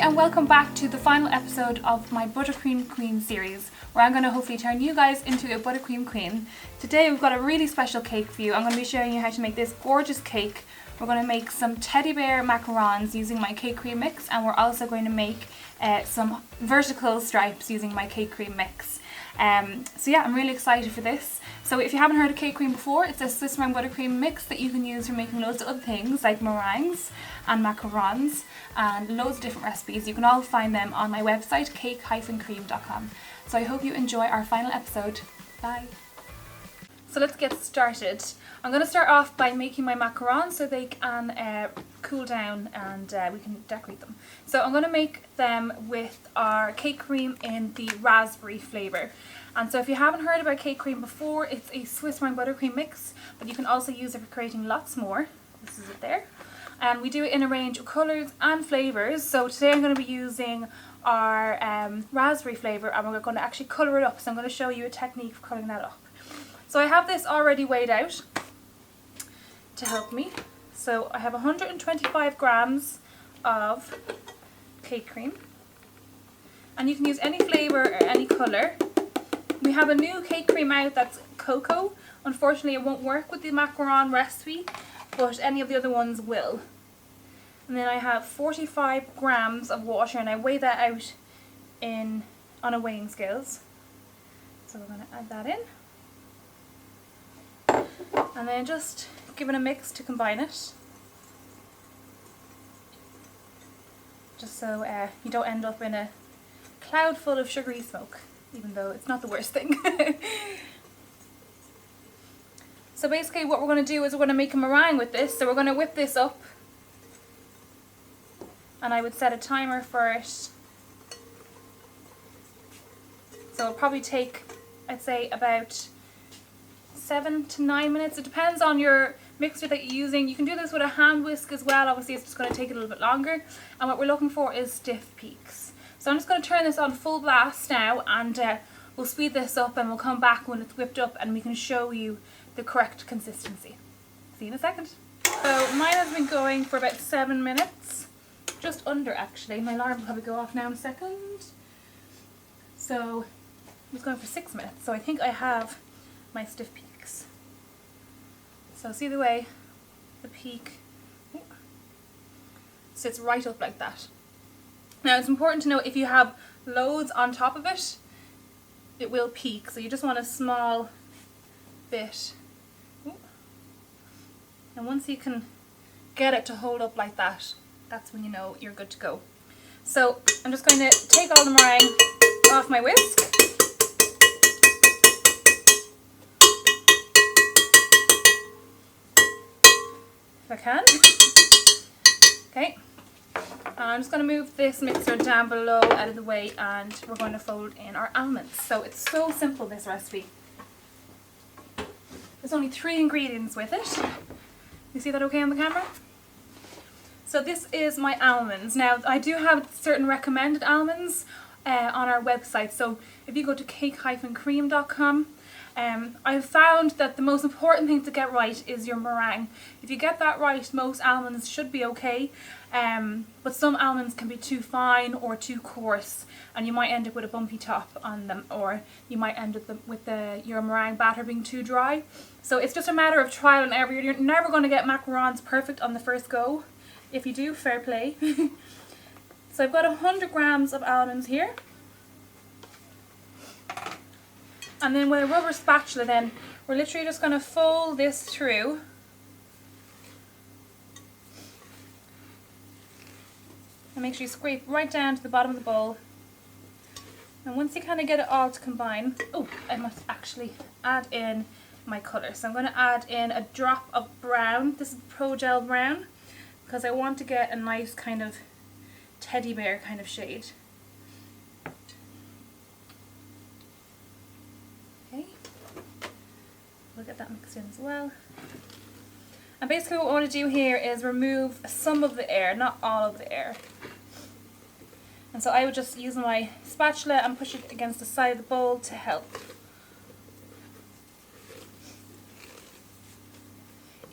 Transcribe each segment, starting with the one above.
and welcome back to the final episode of my Buttercream Queen series, where I'm going to hopefully turn you guys into a Buttercream Queen. Today we've got a really special cake for you. I'm going to be showing you how to make this gorgeous cake. We're going to make some Teddy Bear Macarons using my cake cream mix, and we're also going to make some vertical stripes using my cake cream mix. So yeah, I'm really excited for this. So if you haven't heard of cake cream before, it's a Swiss meringue buttercream mix that you can use for making loads of other things like meringues and macarons and loads of different recipes. You can all find them on my website, cake-cream.com. So I hope you enjoy our final episode. Bye! So let's get started. I'm going to start off by making my macarons so they can cool down and we can decorate them. So I'm going to make them with our cake cream in the raspberry flavour. And so if you haven't heard about cake cream before, it's a Swiss meringue buttercream mix, but you can also use it for creating lots more. This is it there. And we do it in a range of colours and flavours. So today I'm going to be using our raspberry flavour, and we're going to actually colour it up. So I'm going to show you a technique for colouring that up. So I have this already weighed out to help me. So I have 125 grams of cake cream, and you can use any flavour or any colour. We have a new cake cream out that's cocoa. Unfortunately it won't work with the macaron recipe, but any of the other ones will. And then I have 45 grams of water, and I weigh that out on a weighing scales. So we're going to add that in. And then just give it a mix to combine it. Just so you don't end up in a cloud full of sugary smoke, even though it's not the worst thing. So basically what we're going to do is we're going to make a meringue with this. So we're going to whip this up, and I would set a timer for it. So it'll probably take, I'd say, about 7 to 9 minutes. It depends on your mixture that you're using. You can do this with a hand whisk as well. Obviously it's just going to take a little bit longer, and what we're looking for is stiff peaks. So I'm just going to turn this on full blast now, and we'll speed this up and we'll come back when it's whipped up and we can show you the correct consistency. See you in a second. So mine has been going for about 7 minutes, just under actually. My alarm will probably go off now in a second. So it was going for 6 minutes, so I think I have my stiff peaks. So see the way the peak sits right up like that. Now it's important to know if you have loads on top of it, it will peak, so you just want a small bit. And once you can get it to hold up like that, that's when you know you're good to go. So I'm just going to take all the meringue off my whisk. If I can. Okay. And I'm just going to move this mixer down below out of the way, and we're going to fold in our almonds. So it's so simple, this recipe. There's only 3 ingredients with it. You see that okay on the camera? So this is my almonds. Now I do have certain recommended almonds on our website. So if you go to cake-cream.com, I've found that the most important thing to get right is your meringue. If you get that right, most almonds should be okay, but some almonds can be too fine or too coarse, and you might end up with a bumpy top on them, or you might end up with your meringue batter being too dry. So it's just a matter of trial and error. You're never going to get macarons perfect on the first go. If you do, fair play. So I've got 100 grams of almonds here. And then with a rubber spatula then, we're literally just going to fold this through. And make sure you scrape right down to the bottom of the bowl. And once you kind of get it all to combine, oh, I must actually add in my colour. So I'm going to add in a drop of brown. This is Pro Gel Brown, because I want to get a nice kind of teddy bear kind of shade. We'll get that mixed in as well. And basically what we want to do here is remove some of the air, not all of the air. And so I would just use my spatula and push it against the side of the bowl to help.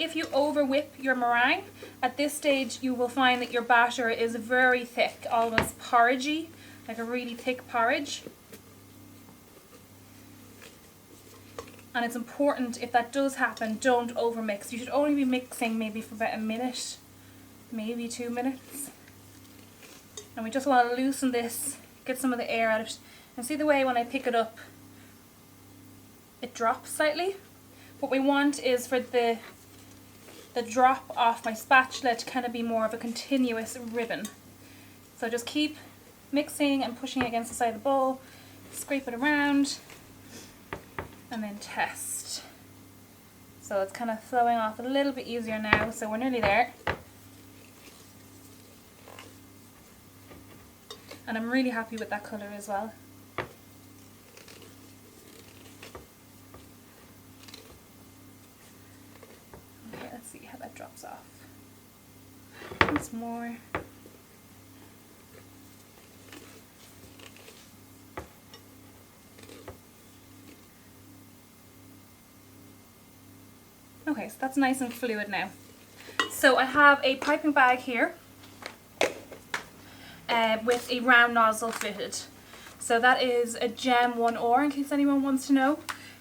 if you over whip your meringue, at this stage you will find that your batter is very thick, almost porridgey, like a really thick porridge. And it's important, if that does happen, don't over mix. You should only be mixing maybe for about a minute, maybe 2 minutes. And we just want to loosen this, get some of the air out of it. And see the way when I pick it up, it drops slightly? What we want is for the drop off my spatula to kind of be more of a continuous ribbon. So just keep mixing and pushing it against the side of the bowl, scrape it around, and then test. So it's kind of flowing off a little bit easier now, so we're nearly there. And I'm really happy with that colour as well. Okay, let's see how that drops off. Once more. Okay, so that's nice and fluid now. So I have a piping bag here with a round nozzle fitted. So that is a Gem 1R in case anyone wants to know.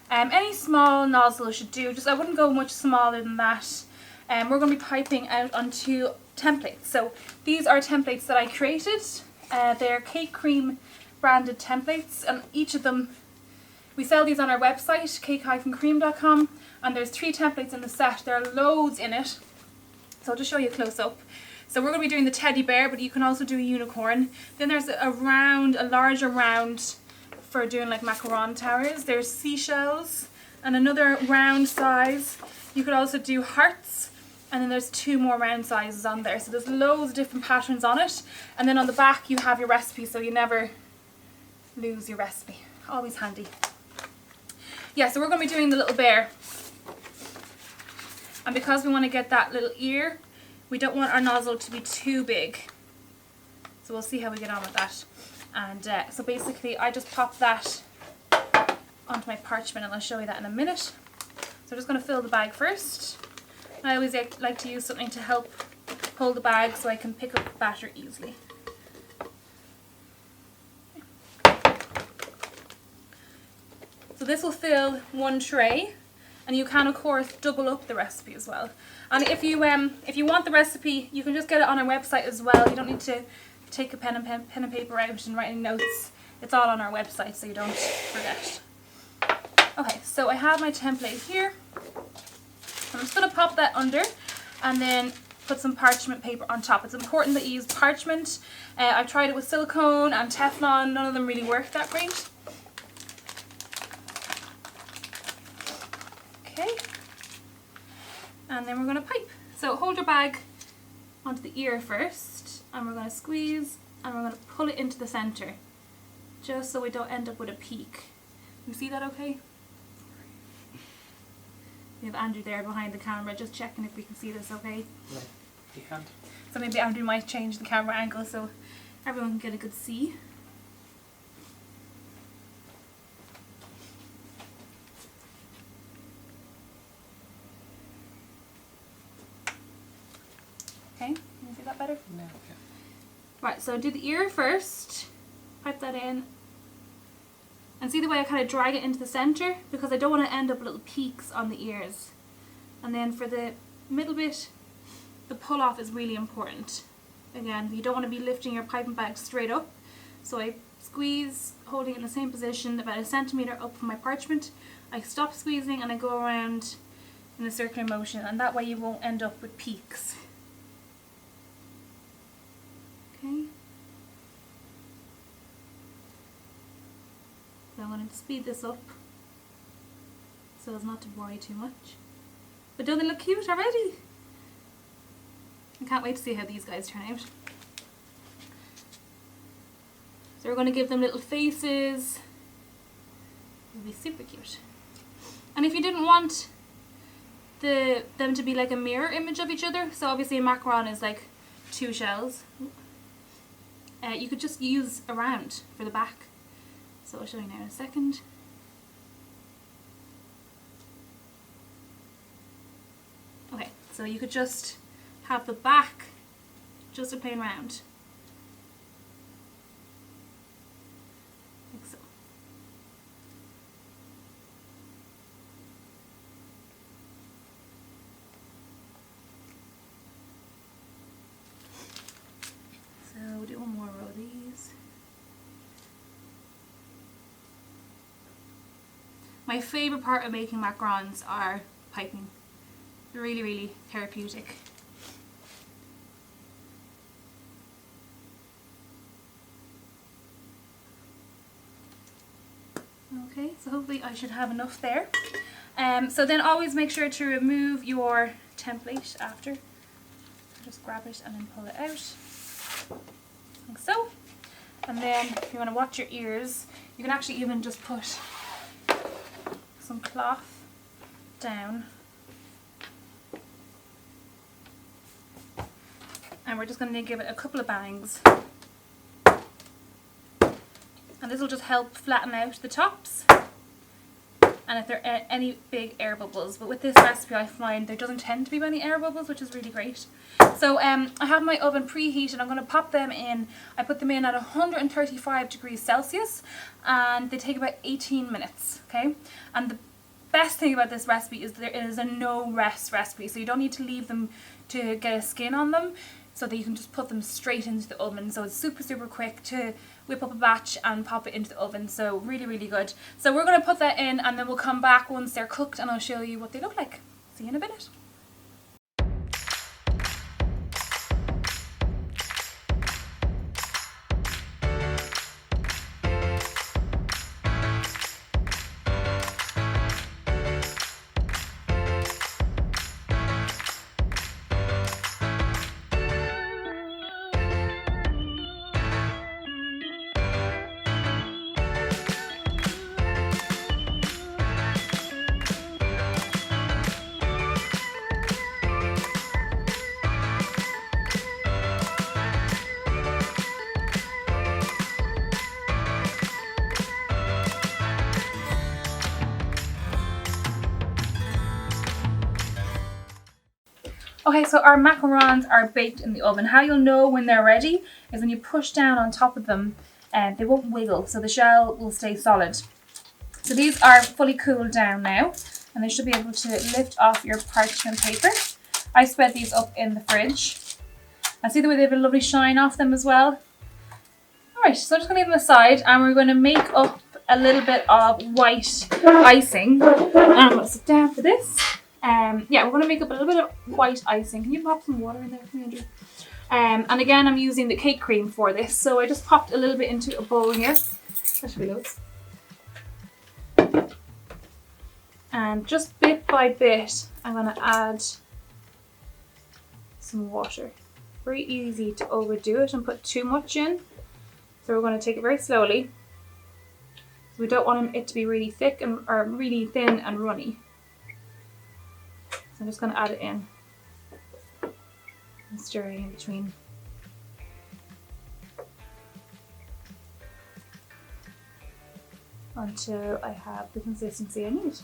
Any small nozzle should do, just I wouldn't go much smaller than that. We're going to be piping out onto templates. So these are templates that I created. They're cake cream branded templates, and each of them, we sell these on our website, cake-cream.com, and there's 3 templates in the set. There are loads in it, so I'll just show you close up. So we're going to be doing the teddy bear, but you can also do a unicorn. Then there's a larger round for doing like macaron towers. There's seashells and another round size. You could also do hearts, and then there's 2 more round sizes on there. So there's loads of different patterns on it. And then on the back you have your recipe, so you never lose your recipe. Always handy. Yeah, so we're going to be doing the little bear. And because we want to get that little ear, we don't want our nozzle to be too big. So we'll see how we get on with that. And so basically I just pop that onto my parchment, and I'll show you that in a minute. So I'm just going to fill the bag first. I always like to use something to help hold the bag so I can pick up the batter easily. So this will fill 1 tray, and you can of course double up the recipe as well. And if you want the recipe, you can just get it on our website as well. You don't need to take a pen and paper out and write any notes. It's all on our website, so you don't forget. Okay, so I have my template here. I'm just going to pop that under and then put some parchment paper on top. It's important that you use parchment. I've tried it with silicone and Teflon. None of them really work that great. Okay. And then we're going to pipe. So hold your bag onto the ear first, and we're going to squeeze, and we're going to pull it into the center, just so we don't end up with a peak. You see that okay? We have Andrew there behind the camera, just checking if we can see this okay. No, you can't. So maybe Andrew might change the camera angle so everyone can get a good see. Okay, can you see that better? No, okay. Right, so do the ear first, pipe that in, and see the way I kind of drag it into the center, because I don't want to end up little peaks on the ears. And then for the middle bit, the pull off is really important. Again, you don't want to be lifting your piping bag straight up, so I squeeze, holding it in the same position about 1 centimeter up from my parchment. I stop squeezing and I go around in a circular motion, and that way you won't end up with peaks. Okay. So I'm going to speed this up so as not to worry too much. But don't they look cute already? I can't wait to see how these guys turn out. So we're going to give them little faces. It'll be super cute. And if you didn't want them to be like a mirror image of each other, so obviously a macaron is like 2 shells, you could just use a round for the back. So I'll show you now in a second. Okay, So you could just have the back just a plain round. Like so. So we'll do one more row of these. My favourite part of making macarons are piping. They're really, really therapeutic. Okay, so hopefully I should have enough there. So then always make sure to remove your template after. Just grab it and then pull it out, like so. And then if you want to watch your ears, you can actually even just put some cloth down. And we're just going to give it a couple of bangs. And this will just help flatten out the tops. And if there are any big air bubbles. But with this recipe I find there doesn't tend to be many air bubbles, which is really great. So I have my oven preheated. I'm going to pop them in. I put them in at 135 degrees Celsius. And they take about 18 minutes. Okay. And the best thing about this recipe is that it is a no rest recipe. So you don't need to leave them to get a skin on them, so that you can just put them straight into the oven. So it's super, super quick to whip up a batch and pop it into the oven. So really, really good. So we're going to put that in and then we'll come back once they're cooked and I'll show you what they look like. See you in a minute. Okay, so our macarons are baked in the oven. How you'll know when they're ready is when you push down on top of them and they won't wiggle, so the shell will stay solid. So these are fully cooled down now and they should be able to lift off your parchment paper. I spread these up in the fridge. And see the way they have a lovely shine off them as well? Alright, so I'm just going to leave them aside and we're going to make up a little bit of white icing. And I'm going to sit down for this. Yeah, we're going to make up a little bit of white icing. Can you pop some water in there for me, Andrew? And again, I'm using the cake cream for this. So I just popped a little bit into a bowl here. That should be loads. And just bit by bit, I'm going to add some water. Very easy to overdo it and put too much in. So we're going to take it very slowly. So we don't want it to be really thick and or really thin and runny. So I'm just going to add it in and stir it in between. Until I have the consistency I need.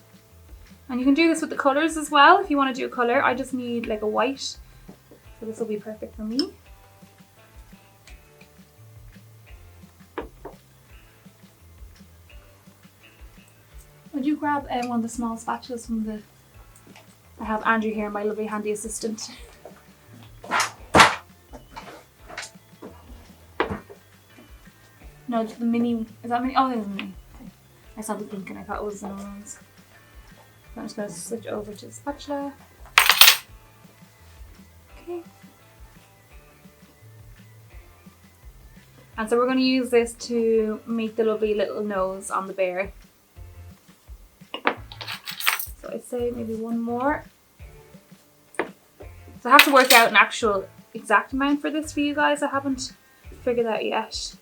And you can do this with the colours as well if you want to do a colour. I just need like a white, so this will be perfect for me. Would you grab one of the small spatulas from the... I have Andrew here, my lovely handy assistant. No, the mini, is that mini? Oh, there's a mini. Okay. I saw the pink and I thought it was the normal ones. So I'm just going to switch over to the spatula. Okay. And so we're going to use this to make the lovely little nose on the bear. So I'd say maybe one more. So I have to work out an actual exact amount for this for you guys. I haven't figured out yet.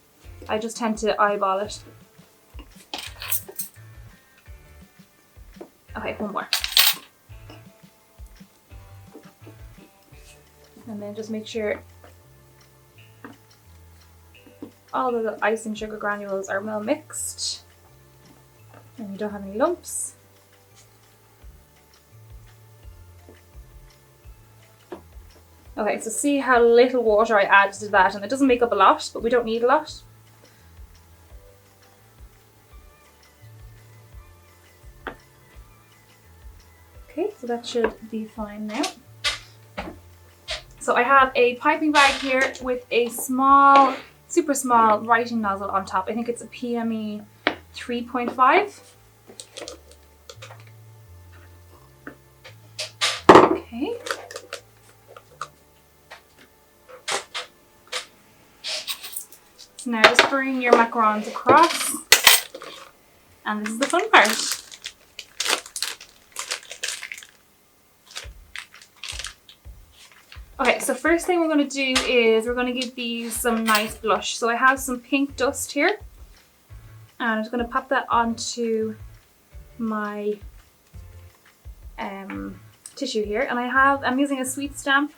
I just tend to eyeball it. Okay, one more. And then just make sure all the icing sugar granules are well mixed and you don't have any lumps. Okay, so see how little water I added to that, and it doesn't make up a lot, but we don't need a lot. Okay, so that should be fine now. So I have a piping bag here with a small, super small writing nozzle on top. I think it's a PME 3.5. Okay. So now just bring your macarons across, and this is the fun part. Okay, so first thing we're going to do is we're going to give these some nice blush. So I have some pink dust here, and I'm just going to pop that onto my tissue here. And I'm using a sweet stamp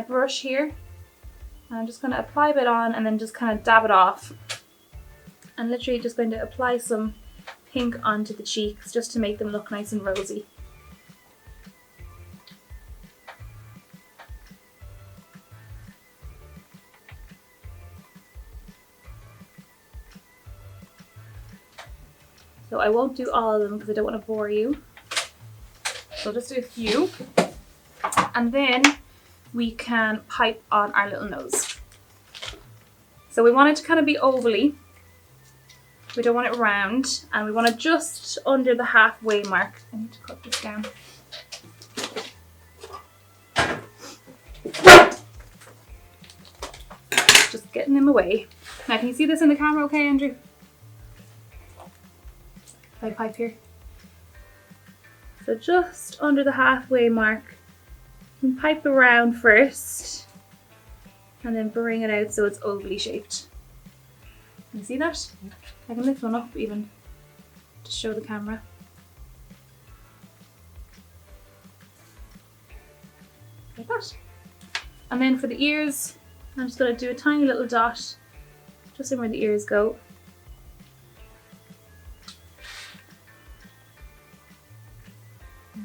brush here, and I'm just going to apply a bit on and then just kind of dab it off. And literally just going to apply some pink onto the cheeks just to make them look nice and rosy. So I won't do all of them because I don't want to bore you. So I'll just do a few. And then we can pipe on our little nose. So we want it to kind of be ovally. We don't want it round. And we want it just under the halfway mark. I need to cut this down. Just getting him away. Now can you see this in the camera okay, Andrew? Pipe here. So just under the halfway mark, you can pipe around first and then bring it out so it's ovally shaped. Can you see that? I can lift one up even to show the camera. Like that. And then for the ears, I'm just going to do a tiny little dot just in where the ears go.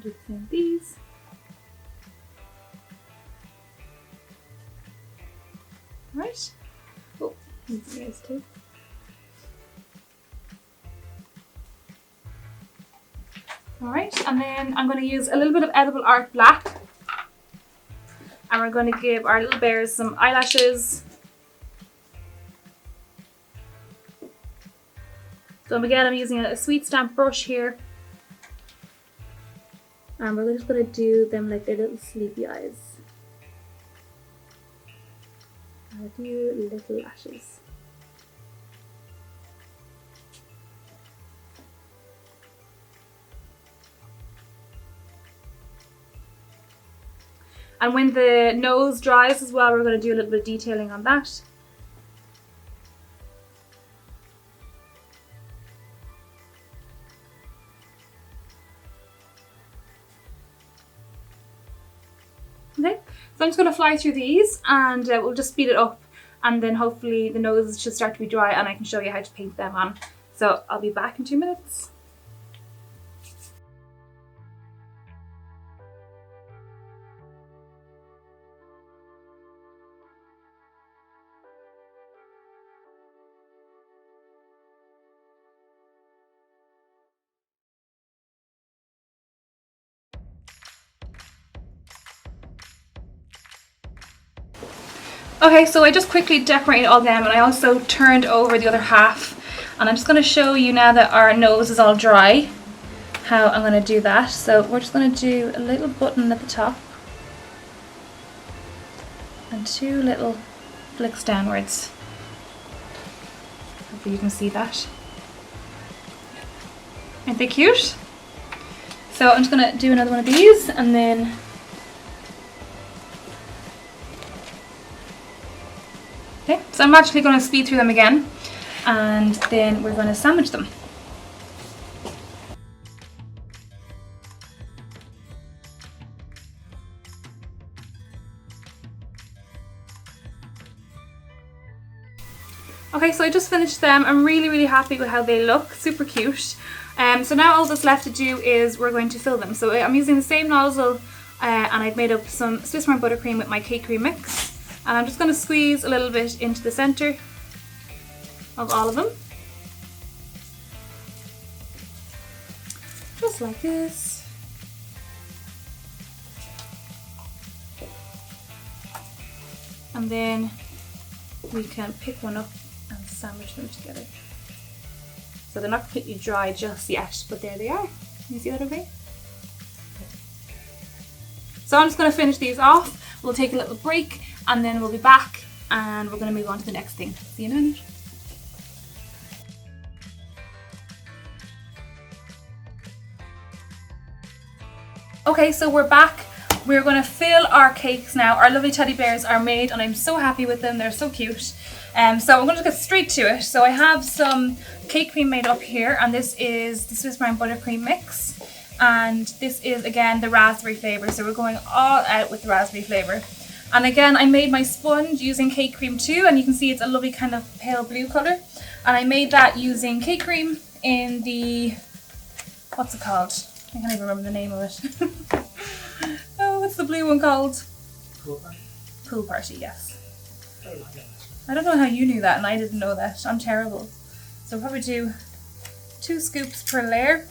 Do the same with these. Right. Oh, these ears too. Alright, and then I'm going to use a little bit of Edible Art Black. And we're going to give our little bears some eyelashes. So again, I'm using a sweet stamp brush here. And we're just going to do them like their little sleepy eyes. And a few little lashes. And when the nose dries as well, we're going to do a little bit of detailing on that. Okay, so I'm just going to fly through these and we'll just speed it up, and then hopefully the noses should start to be dry and I can show you how to paint them on. So I'll be back in 2 minutes. Okay, so I just quickly decorated all them, and I also turned over the other half, and I'm just going to show you now that our nose is all dry how I'm going to do that. So we're just going to do a little button at the top and 2 little flicks downwards. Hopefully you can see that. Aren't they cute? So I'm just going to do another one of these, and then okay, so I'm actually going to speed through them again, and then we're going to sandwich them. Okay, so I just finished them. I'm really happy with how they look, super cute. So now all that's left to do is we're going to fill them. So I'm using the same nozzle and I've made up some Swiss Brown buttercream with my cake cream mix, and I'm just going to squeeze a little bit into the center of all of them, just like this. And then we can pick one up and sandwich them together. So they're not completely dry just yet, but there they are. Can you see that okay? So I'm just going to finish these off. We'll take a little break and then we'll be back and we're going to move on to the next thing. See you in a minute. Okay, so we're back. We're going to fill our cakes now. Our lovely teddy bears are made and I'm so happy with them. They're so cute. So I'm going to get straight to it. So I have some cake cream made up here, and this is the Swiss Brown buttercream mix. And this is again the raspberry flavour. So we're going all out with the raspberry flavour. And again, I made my sponge using cake cream too, and you can see it's a lovely kind of pale blue colour. And I made that using cake cream in the, what's it called? I can't even remember the name of it. Oh, what's the blue one called? Pool Party. Pool Party, yes. I don't know how you knew that, and I didn't know that. I'm terrible. So we'll probably do 2 scoops per layer.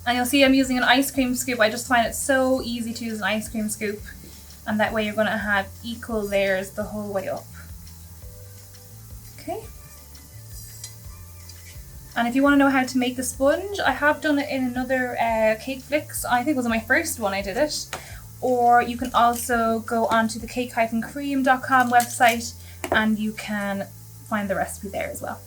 And you'll see I'm using an ice cream scoop. I just find it so easy to use an ice cream scoop. And that way you're going to have equal layers the whole way up. Okay. And if you want to know how to make the sponge, I have done it in another cake flicks. I think it was on my first one I did it. Or you can also go onto the cake-cream.com website and you can find the recipe there as well.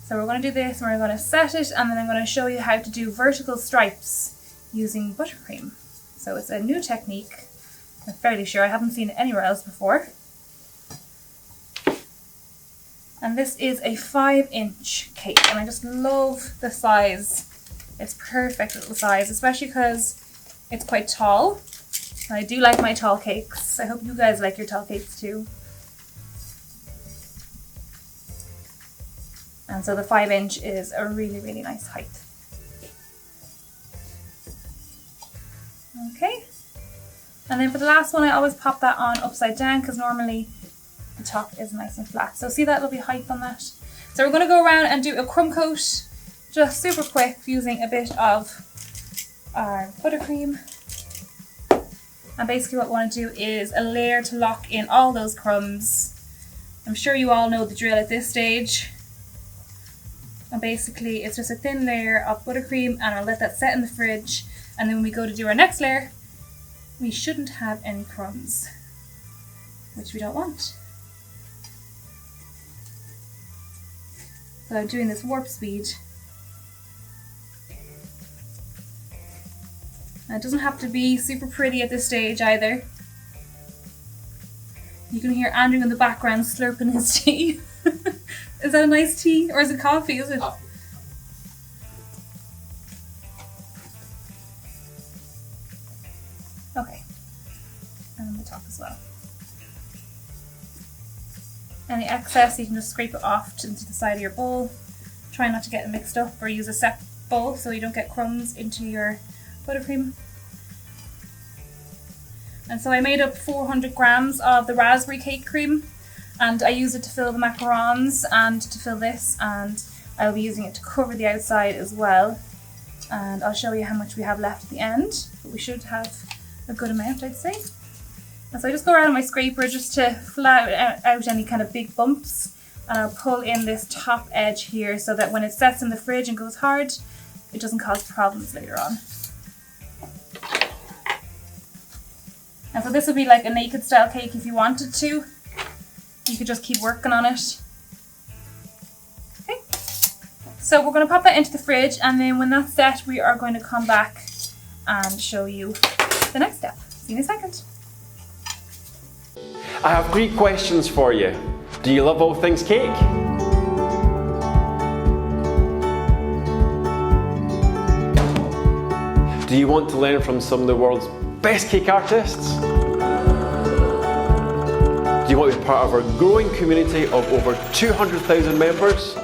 So we're going to do this, and we're going to set it, and then I'm going to show you how to do vertical stripes using buttercream. So it's a new technique. I'm fairly sure I haven't seen it anywhere else before. And this is a 5-inch cake, and I just love the size. It's perfect little size, especially because it's quite tall. And I do like my tall cakes. I hope you guys like your tall cakes too. And so the 5-inch is a really, really nice height. Okay. And then for the last one, I always pop that on upside down because normally the top is nice and flat. So see that lovely height on that? So we're going to go around and do a crumb coat, just super quick, using a bit of our buttercream. And basically what we want to do is a layer to lock in all those crumbs. I'm sure you all know the drill at this stage. And basically it's just a thin layer of buttercream, and I'll let that set in the fridge. And then when we go to do our next layer, we shouldn't have any crumbs, which we don't want. So I'm doing this warp speed. And it doesn't have to be super pretty at this stage either. You can hear Andrew in the background slurping his tea. Is that a nice tea? Or is it coffee, is it? Coffee. Okay. And on the top as well. Any excess you can just scrape it off into the side of your bowl. Try not to get it mixed up, or use a separate bowl so you don't get crumbs into your buttercream. And so I made up 400 grams of the raspberry cake cream, and I use it to fill the macarons and to fill this, and I'll be using it to cover the outside as well. And I'll show you how much we have left at the end, but we should have a good amount, I'd say. And so I just go around with my scraper just to flat out any kind of big bumps, and I'll pull in this top edge here so that when it sets in the fridge and goes hard, it doesn't cause problems later on. And so this would be like a naked style cake if you wanted to. You could just keep working on it. Okay. So we're going to pop that into the fridge, and then when that's set, we are going to come back and show you the next step. See you in a second. I have 3 questions for you. Do you love all things cake? Do you want to learn from some of the world's best cake artists? Do you want to be part of our growing community of over 200,000 members?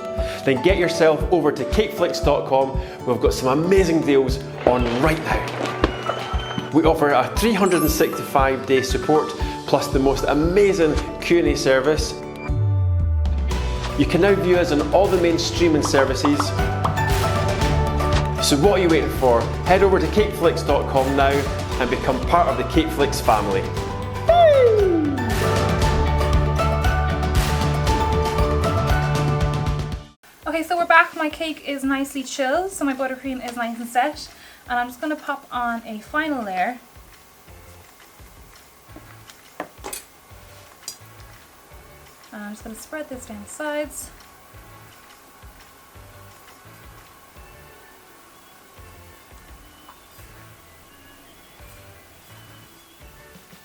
then get yourself over to cakeflix.com. We've got some amazing deals on right now. We offer a 365-day support plus the most amazing Q&A service. You can now view us on all the main streaming services. So what are you waiting for? Head over to cakeflix.com now and become part of the Cakeflix family. Woo! Okay, so we're back. My cake is nicely chilled, so my buttercream is nice and set. And I'm just going to pop on a final layer. And I'm just going to spread this down the sides.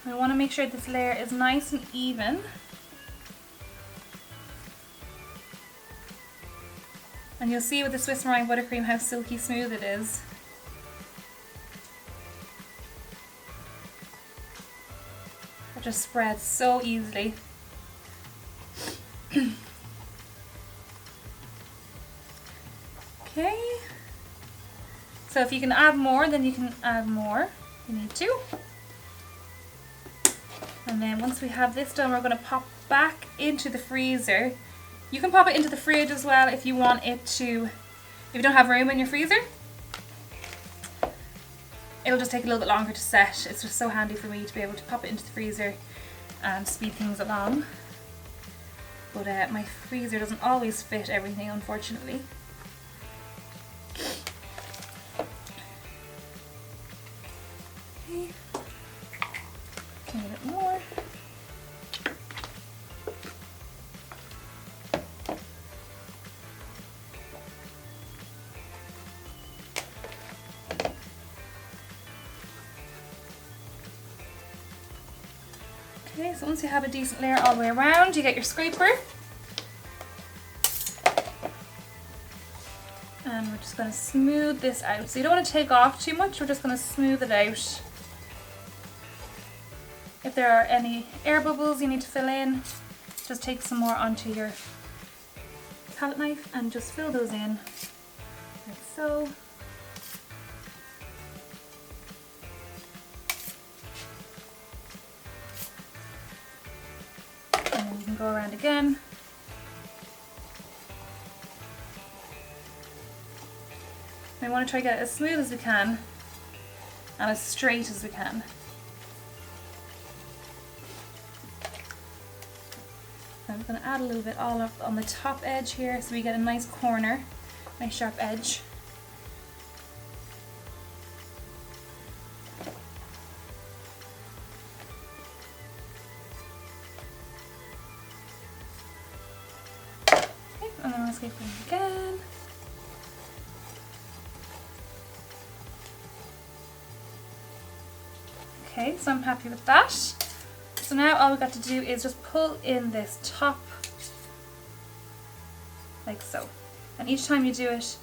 I want to make sure this layer is nice and even. And you'll see with the Swiss meringue buttercream how silky smooth it is. It just spreads so easily. Okay. So if you can add more, then you can add more if you need to. And then once we have this done, we're going to pop back into the freezer. You can pop it into the fridge as well if you want it to, if you don't have room in your freezer. It'll just take a little bit longer to set. It's just so handy for me to be able to pop it into the freezer and speed things along. But my freezer doesn't always fit everything, unfortunately. Okay. A bit more. Okay, so once you have a decent layer all the way around, you get your scraper. And we're just going to smooth this out. So you don't want to take off too much, we're just going to smooth it out. If there are any air bubbles you need to fill in, just take some more onto your palette knife and just fill those in, like so. And then you can go around again. We want to try to get it as smooth as we can and as straight as we can. I'm going to add a little bit all up on the top edge here so we get a nice corner, nice sharp edge. Okay, and then let's go again. Okay, so I'm happy with that. So now all we've got to do is just pull in this top, like so. And each time you do it,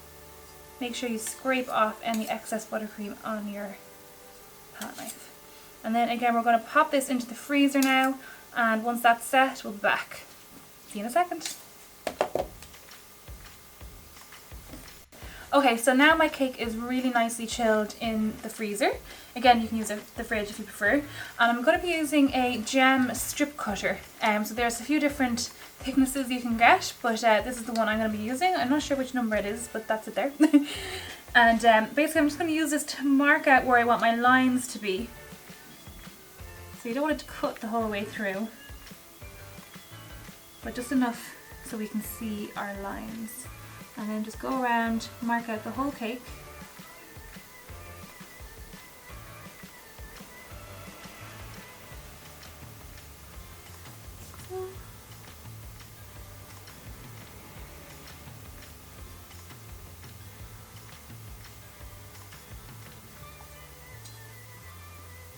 make sure you scrape off any excess buttercream on your palette knife. And then again, we're going to pop this into the freezer now, and once that's set, we'll be back. See you in a second. Okay, so now my cake is really nicely chilled in the freezer. Again, you can use the fridge if you prefer. And I'm going to be using a gem strip cutter. So there's a few different thicknesses you can get, but this is the one I'm going to be using. I'm not sure which number it is, but that's it there. And basically I'm just going to use this to mark out where I want my lines to be. So you don't want it to cut the whole way through, but just enough so we can see our lines. And then just go around, mark out the whole cake.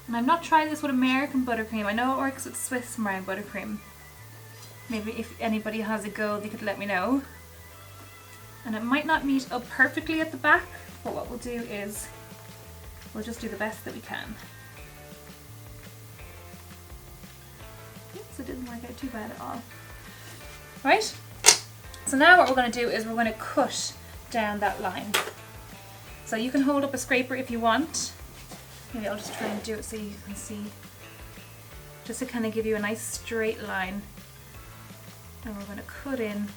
And I've not tried this with American buttercream. I know it works with Swiss meringue buttercream. Maybe if anybody has a go, they could let me know. And it might not meet up perfectly at the back, but what we'll do is we'll just do the best that we can. Oops, it didn't work out too bad at all. Right, So now what we're going to do is we're going to cut down that line. So you can hold up a scraper if you want. Maybe I'll just try and do it so you can see. Just to kind of give you a nice straight line. And we're going to cut in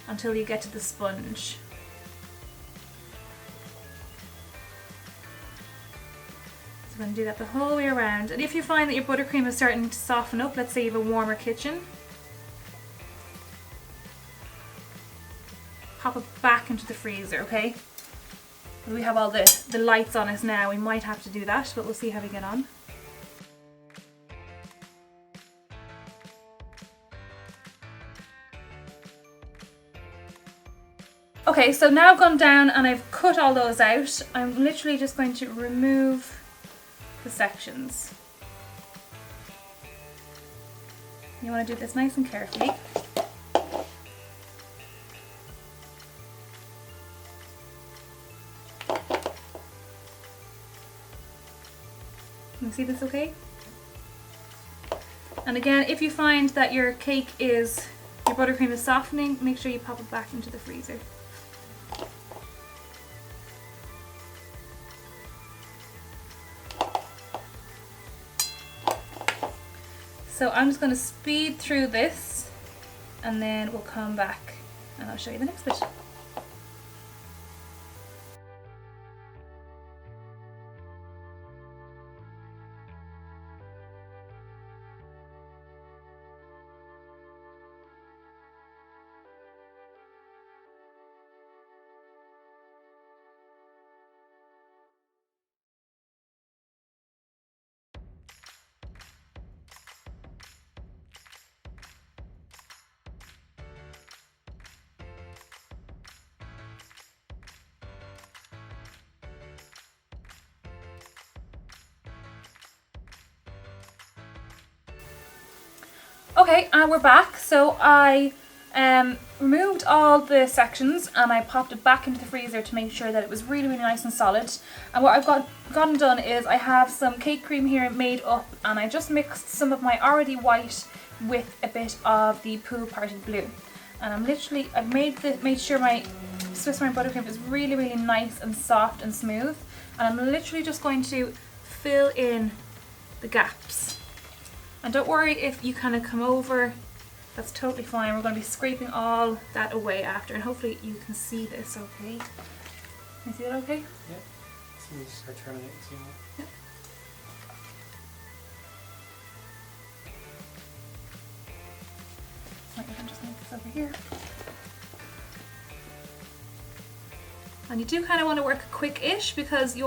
until you get to the sponge. So we're going to do that the whole way around. And if you find that your buttercream is starting to soften up, let's say you have a warmer kitchen, pop it back into the freezer, okay? We have all the lights on us now, we might have to do that, but we'll see how we get on. Okay, so now I've gone down and I've cut all those out. I'm literally just going to remove the sections. You want to do this nice and carefully. Can you see this okay? And again, if you find that your buttercream is softening, make sure you pop it back into the freezer. So I'm just going to speed through this and then we'll come back and I'll show you the next bit. Okay, and we're back. So I removed all the sections and I popped it back into the freezer to make sure that it was really, really nice and solid. And what I've gotten done is I have some cake cream here made up and I just mixed some of my already white with a bit of the Pool Party blue. And I've made sure my Swiss Meringue buttercream is really, really nice and soft and smooth. And I'm literally just going to fill in the gaps. And don't worry if you kind of come over, that's totally fine. We're going to be scraping all that away after, and hopefully you can see this okay. Can you see that okay? Yeah. So we just start turning it and seeing it. Yeah. I can just make this over here. And you do kind of want to work quick-ish because you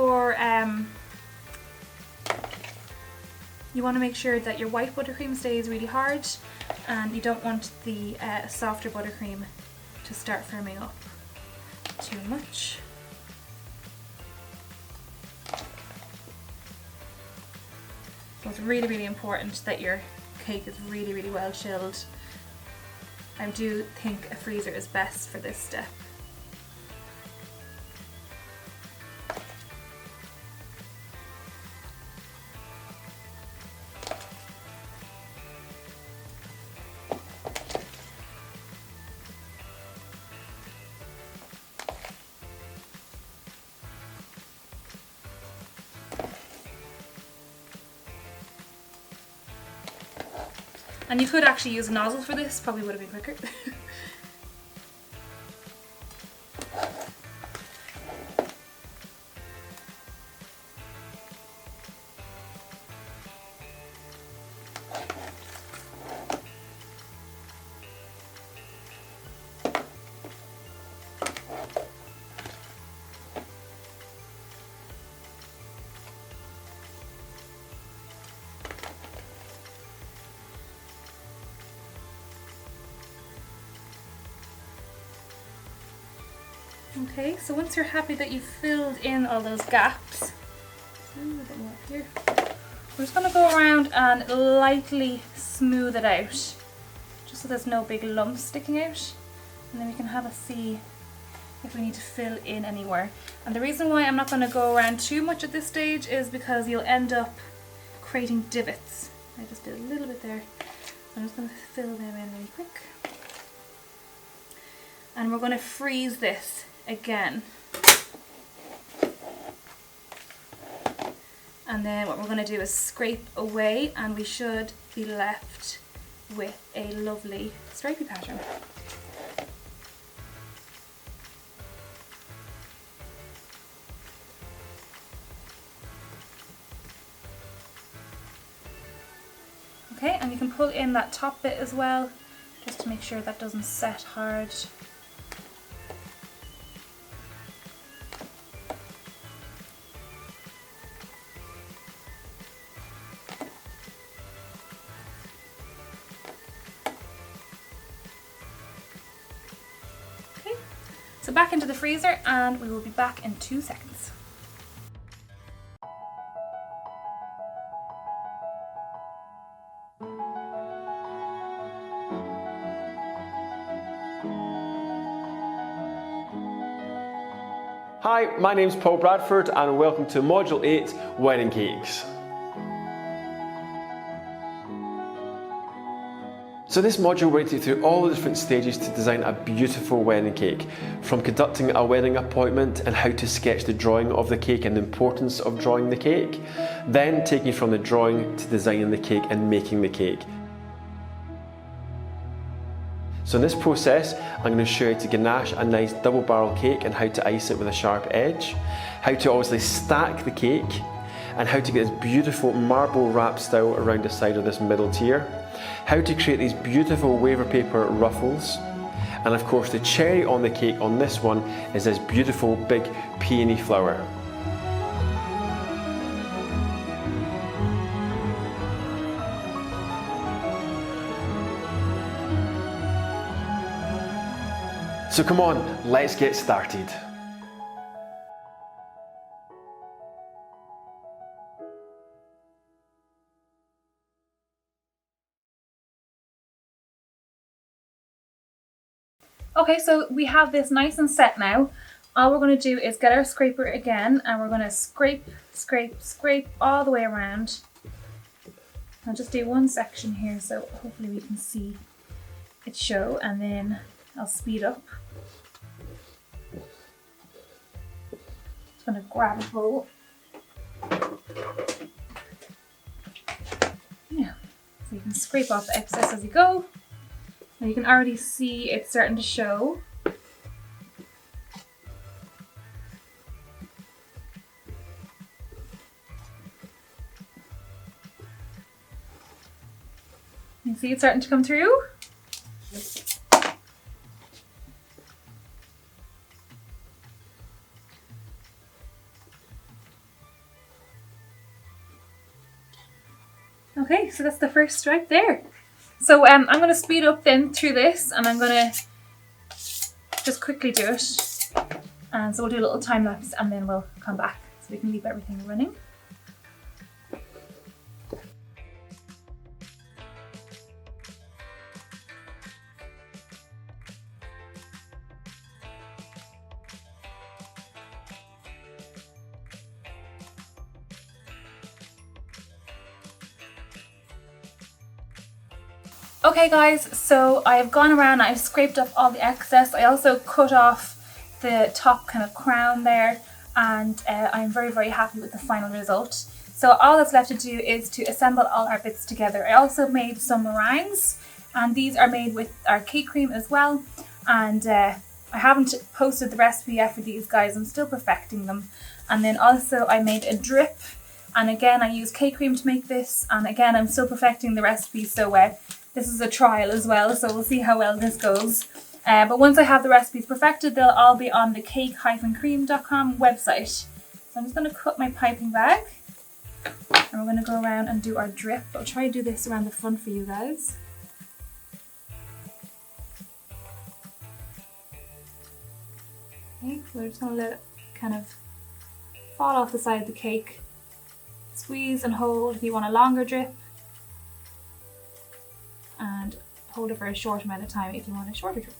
want to make sure that your white buttercream stays really hard and you don't want the softer buttercream to start firming up too much. So it's really, really important that your cake is really, really well chilled. I do think a freezer is best for this step. And you could actually use a nozzle for this, probably would have been quicker. Okay, so once you're happy that you've filled in all those gaps, a bit more up here, we're just going to go around and lightly smooth it out, just so there's no big lumps sticking out, and then we can have a see if we need to fill in anywhere. And the reason why I'm not going to go around too much at this stage is because you'll end up creating divots I just did a little bit there. I'm just going to fill them in really quick. And we're going to freeze this again. And then what we're going to do is scrape away, and we should be left with a lovely stripy pattern. Okay, and you can pull in that top bit as well, just to make sure that doesn't set hard. Okay, so back into the freezer, and we will be back in 2 seconds. Hi, my name's Paul Bradford and welcome to Module 8 Wedding Cakes. So this module will take you through all the different stages to design a beautiful wedding cake, from conducting a wedding appointment and how to sketch the drawing of the cake and the importance of drawing the cake, then taking you from the drawing to designing the cake and making the cake. So in this process, I'm going to show you how to ganache a nice double barrel cake and how to ice it with a sharp edge, how to obviously stack the cake, and how to get this beautiful marble wrap style around the side of this middle tier, how to create these beautiful wafer paper ruffles, and of course the cherry on the cake on this one is this beautiful big peony flower. So come on, let's get started. Okay, so we have this nice and set now. All we're going to do is get our scraper again, and we're going to scrape, scrape, scrape all the way around. I'll just do one section here so hopefully we can see it show, and then I'll speed up. Just going to grab a bowl. Yeah, so you can scrape off the excess as you go. And you can already see it's starting to show. You see it's starting to come through? Okay, so that's the first stripe there. So I'm going to speed up then through this, and I'm going to just quickly do it. And so we'll do a little time lapse and then we'll come back so we can leave everything running. Okay guys, so I've gone around, I've scraped off all the excess. I also cut off the top kind of crown there, and I'm very, very happy with the final result. So all that's left to do is to assemble all our bits together. I also made some meringues, and these are made with our cake cream as well. And I haven't posted the recipe yet for these guys, I'm still perfecting them. And then also I made a drip, and again I used cake cream to make this, and again I'm still perfecting the recipe, so this is a trial as well, so we'll see how well this goes. But once I have the recipes perfected, they'll all be on the cake-cream.com website. So I'm just going to cut my piping bag, and we're going to go around and do our drip. I'll try to do this around the front for you guys. Okay, so we're just going to let it kind of fall off the side of the cake. Squeeze and hold if you want a longer drip, and hold it for a short amount of time if you want a shorter drip.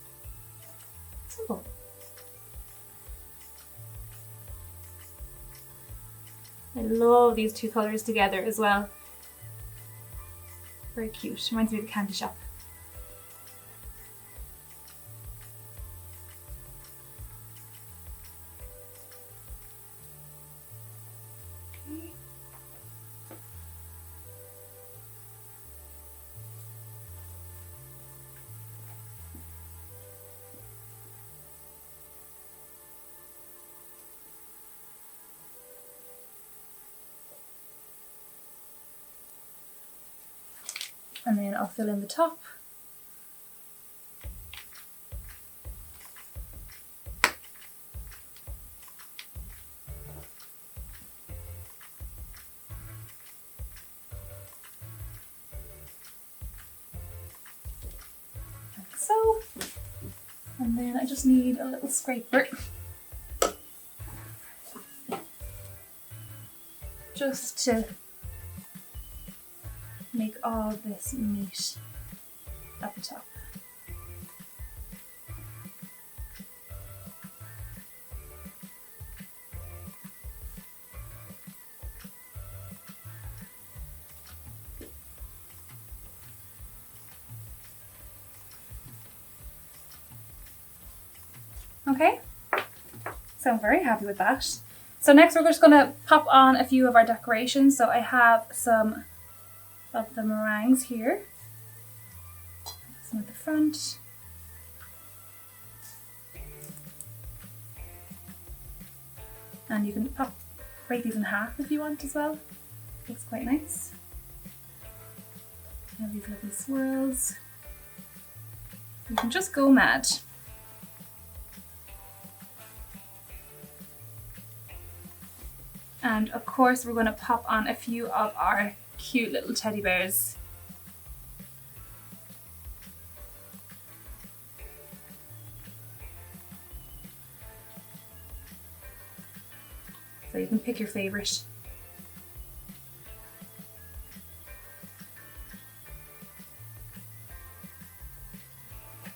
Simple. I love these two colours together as well. Very cute. Reminds me of the candy shop. Okay. And then I'll fill in the top. Like so. And then I just need a little scraper. Just to make all of this meat at the top. Okay, so I'm very happy with that. So next we're just going to pop on a few of our decorations. So I have some of the meringues here. Some at the front. And you can break these in half if you want as well. Looks quite nice. I have these lovely swirls. You can just go mad. And of course we're going to pop on a few of our cute little teddy bears. So you can pick your favourite.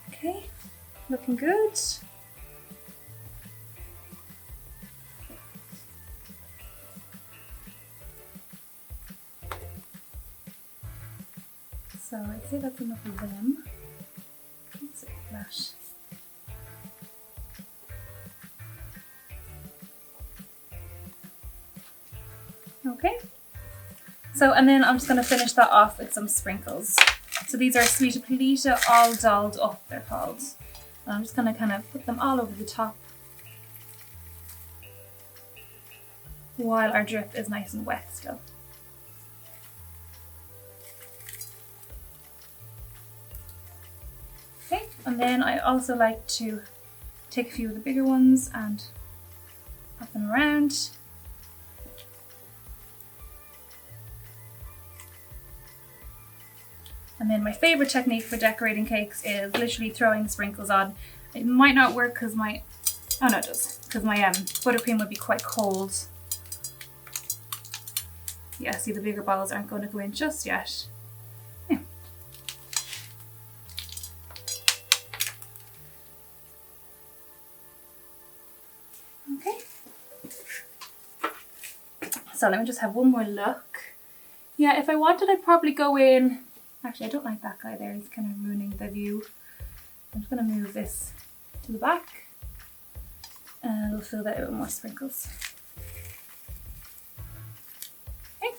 Okay, looking good. So I'd say that's enough of them. Let's see that. Okay. So, and then I'm just going to finish that off with some sprinkles. So these are Sweet Polita All Dolled Up, they're called. And I'm just going to kind of put them all over the top while our drip is nice and wet still. Okay, and then I also like to take a few of the bigger ones and pop them around. And then my favourite technique for decorating cakes is literally throwing the sprinkles on. It might not work because my, oh no it does, because my buttercream would be quite cold. Yeah, see the bigger balls aren't going to go in just yet. Yeah. Okay. So let me just have one more look. Yeah, if I wanted I'd probably go in. Actually, I don't like that guy there, he's kind of ruining the view. I'm just going to move this to the back and we'll fill that out with more sprinkles. Okay.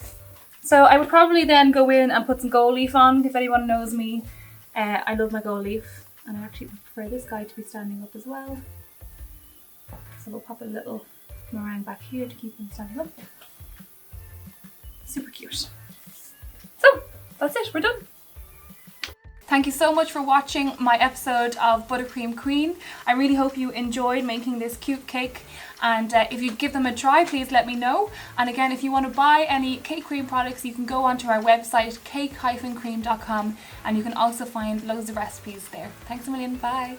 So I would probably then go in and put some gold leaf on. If anyone knows me, I love my gold leaf and I actually prefer this guy to be standing up as well. So we'll pop a little meringue back here to keep him standing up. Super cute. So that's it, we're done. Thank you so much for watching my episode of Buttercream Queen. I really hope you enjoyed making this cute cake, and if you give them a try, please let me know. And again, if you want to buy any cake cream products, you can go onto our website cake-cream.com and you can also find loads of recipes there. Thanks a million, bye.